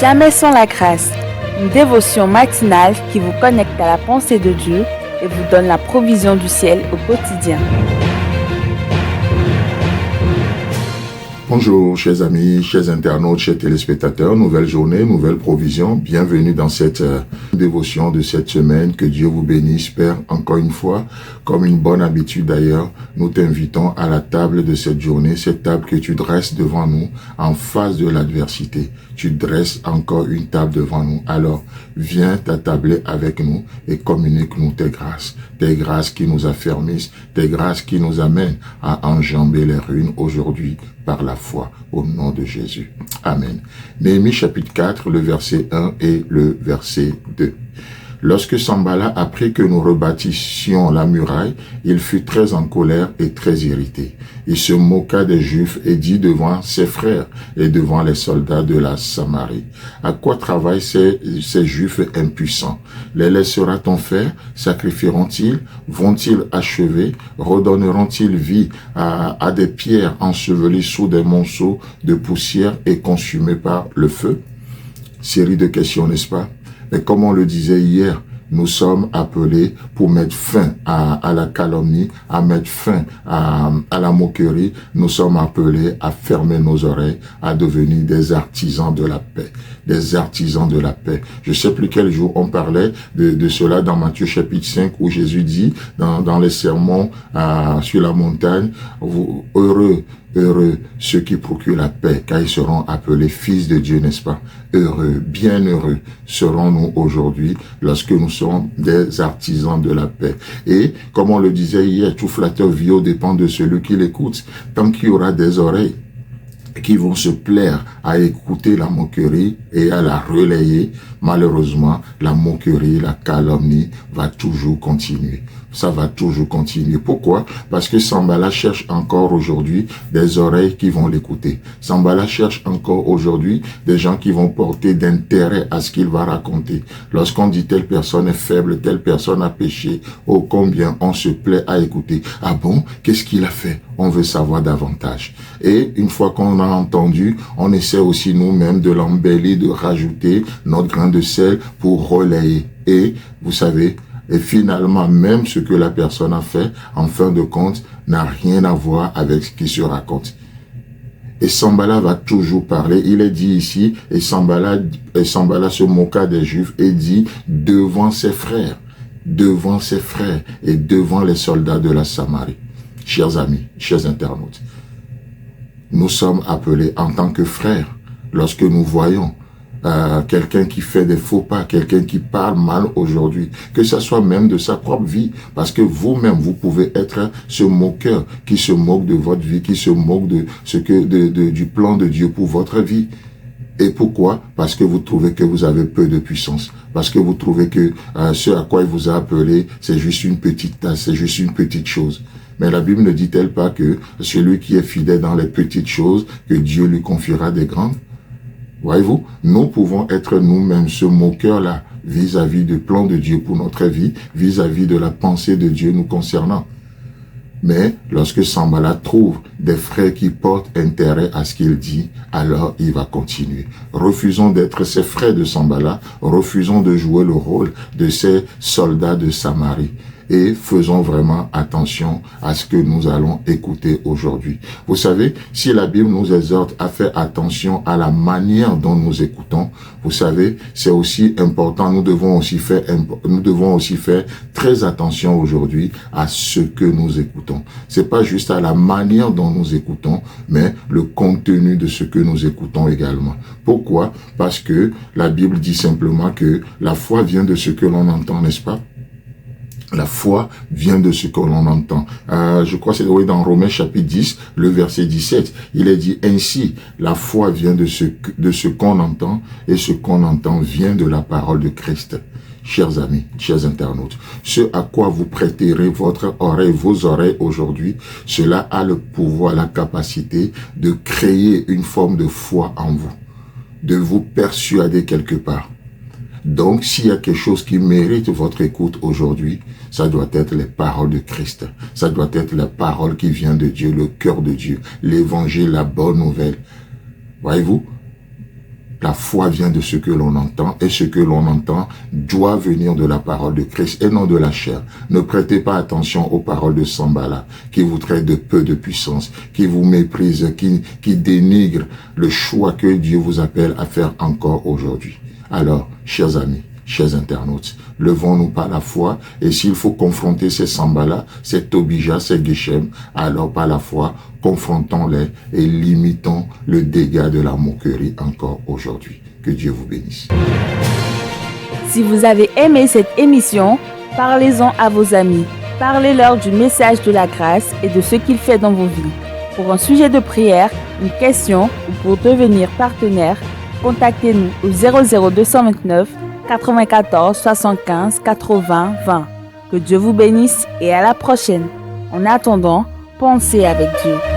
Jamais sans la grâce, une dévotion matinale qui vous connecte à la pensée de Dieu et vous donne la provision du ciel au quotidien. Bonjour chers amis, chers internautes, chers téléspectateurs, nouvelle journée, nouvelle provision, bienvenue dans cette dévotion de cette semaine, que Dieu vous bénisse, Père, encore une fois, comme une bonne habitude d'ailleurs, nous t'invitons à la table de cette journée, cette table que tu dresses devant nous en face de l'adversité, tu dresses encore une table devant nous, alors viens t'attabler avec nous et communique-nous tes grâces qui nous affermissent, tes grâces qui nous amènent à enjamber les ruines aujourd'hui par la foi, au nom de Jésus. Amen. Néhémie chapitre 4, le verset 1 et le verset 2. Lorsque Sanballat apprit que nous rebâtissions la muraille, il fut très en colère et très irrité. Il se moqua des Juifs et dit devant ses frères et devant les soldats de la Samarie: à quoi travaillent ces Juifs impuissants? Les laissera-t-on faire? Sacrifieront-ils? Vont-ils achever? Redonneront-ils vie à des pierres ensevelies sous des monceaux de poussière et consumées par le feu? Série de questions, n'est-ce pas? Mais comme on le disait hier, nous sommes appelés pour mettre fin à la calomnie, à mettre fin à la moquerie. Nous sommes appelés à fermer nos oreilles, à devenir des artisans de la paix. Des artisans de la paix. Je sais plus quel jour on parlait de cela dans Matthieu chapitre 5 où Jésus dit dans les sermons sur la montagne, heureux ceux qui procurent la paix, car ils seront appelés fils de Dieu, n'est-ce pas? Heureux, bienheureux serons-nous aujourd'hui lorsque nous serons des artisans de la paix. Et, comme on le disait hier, tout flatteur viau dépend de celui qui l'écoute. Tant qu'il y aura des oreilles qui vont se plaire à écouter la moquerie et à la relayer, malheureusement, la moquerie, la calomnie va toujours continuer. Ça va toujours continuer. Pourquoi? Parce que Sanballat cherche encore aujourd'hui des oreilles qui vont l'écouter. Sanballat cherche encore aujourd'hui des gens qui vont porter d'intérêt à ce qu'il va raconter. Lorsqu'on dit telle personne est faible, telle personne a péché, oh combien on se plaît à écouter. Ah bon? Qu'est-ce qu'il a fait? On veut savoir davantage. Et une fois qu'on a entendu, on essaie aussi nous-mêmes de l'embellir, de rajouter notre grain de sel pour relayer. Et vous savez, et finalement, même ce que la personne a fait, en fin de compte, n'a rien à voir avec ce qui se raconte. Et Sanballat va toujours parler. Il est dit ici, et Sanballat se moqua des Juifs et dit devant ses frères et devant les soldats de la Samarie. Chers amis, chers internautes, nous sommes appelés en tant que frères, lorsque nous voyons quelqu'un qui fait des faux pas, quelqu'un qui parle mal aujourd'hui, que ce soit même de sa propre vie, parce que vous-même, vous pouvez être ce moqueur qui se moque de votre vie, qui se moque du plan de Dieu pour votre vie. Et pourquoi? Parce que vous trouvez que vous avez peu de puissance. Parce que vous trouvez que ce à quoi il vous a appelé, c'est juste une petite tasse, c'est juste une petite chose. Mais la Bible ne dit-elle pas que celui qui est fidèle dans les petites choses, que Dieu lui confiera des grandes? Voyez-vous, nous pouvons être nous-mêmes ce moqueur-là vis-à-vis du plan de Dieu pour notre vie, vis-à-vis de la pensée de Dieu nous concernant. Mais lorsque Sanballat trouve des frères qui portent intérêt à ce qu'il dit, alors il va continuer. Refusons d'être ces frères de Sanballat, refusons de jouer le rôle de ces soldats de Samarie. Et faisons vraiment attention à ce que nous allons écouter aujourd'hui. Vous savez, si la Bible nous exhorte à faire attention à la manière dont nous écoutons, vous savez, c'est aussi important. Nous devons aussi faire très attention aujourd'hui à ce que nous écoutons. C'est pas juste à la manière dont nous écoutons, mais le contenu de ce que nous écoutons également. Pourquoi? Parce que la Bible dit simplement que la foi vient de ce que l'on entend, n'est-ce pas? La foi vient de ce que l'on entend. Je crois que c'est dans Romains chapitre 10, le verset 17. Il est dit ainsi, la foi vient de ce qu'on entend, et ce qu'on entend vient de la parole de Christ. Chers amis, chers internautes, ce à quoi vous prêterez votre oreille, vos oreilles aujourd'hui, cela a le pouvoir, la capacité de créer une forme de foi en vous, de vous persuader quelque part. Donc, s'il y a quelque chose qui mérite votre écoute aujourd'hui, ça doit être les paroles de Christ. Ça doit être la parole qui vient de Dieu, le cœur de Dieu, l'évangile, la bonne nouvelle. Voyez-vous, La foi vient de ce que l'on entend et ce que l'on entend doit venir de la parole de Christ et non de la chair. Ne prêtez pas attention aux paroles de Sanballat qui vous traitent de peu de puissance, qui vous méprisent, qui dénigrent le choix que Dieu vous appelle à faire encore aujourd'hui. Alors, chers amis, chers internautes, levons-nous par la foi et s'il faut confronter ces Sanballat, ces Tobija, ces Geshem, alors par la foi, confrontons-les et limitons le dégât de la moquerie encore aujourd'hui. Que Dieu vous bénisse. Si vous avez aimé cette émission, parlez-en à vos amis. Parlez-leur du message de la grâce et de ce qu'il fait dans vos vies. Pour un sujet de prière, une question ou pour devenir partenaire, contactez-nous au 00229 94 75 80 20. Que Dieu vous bénisse et à la prochaine. En attendant, pensez avec Dieu.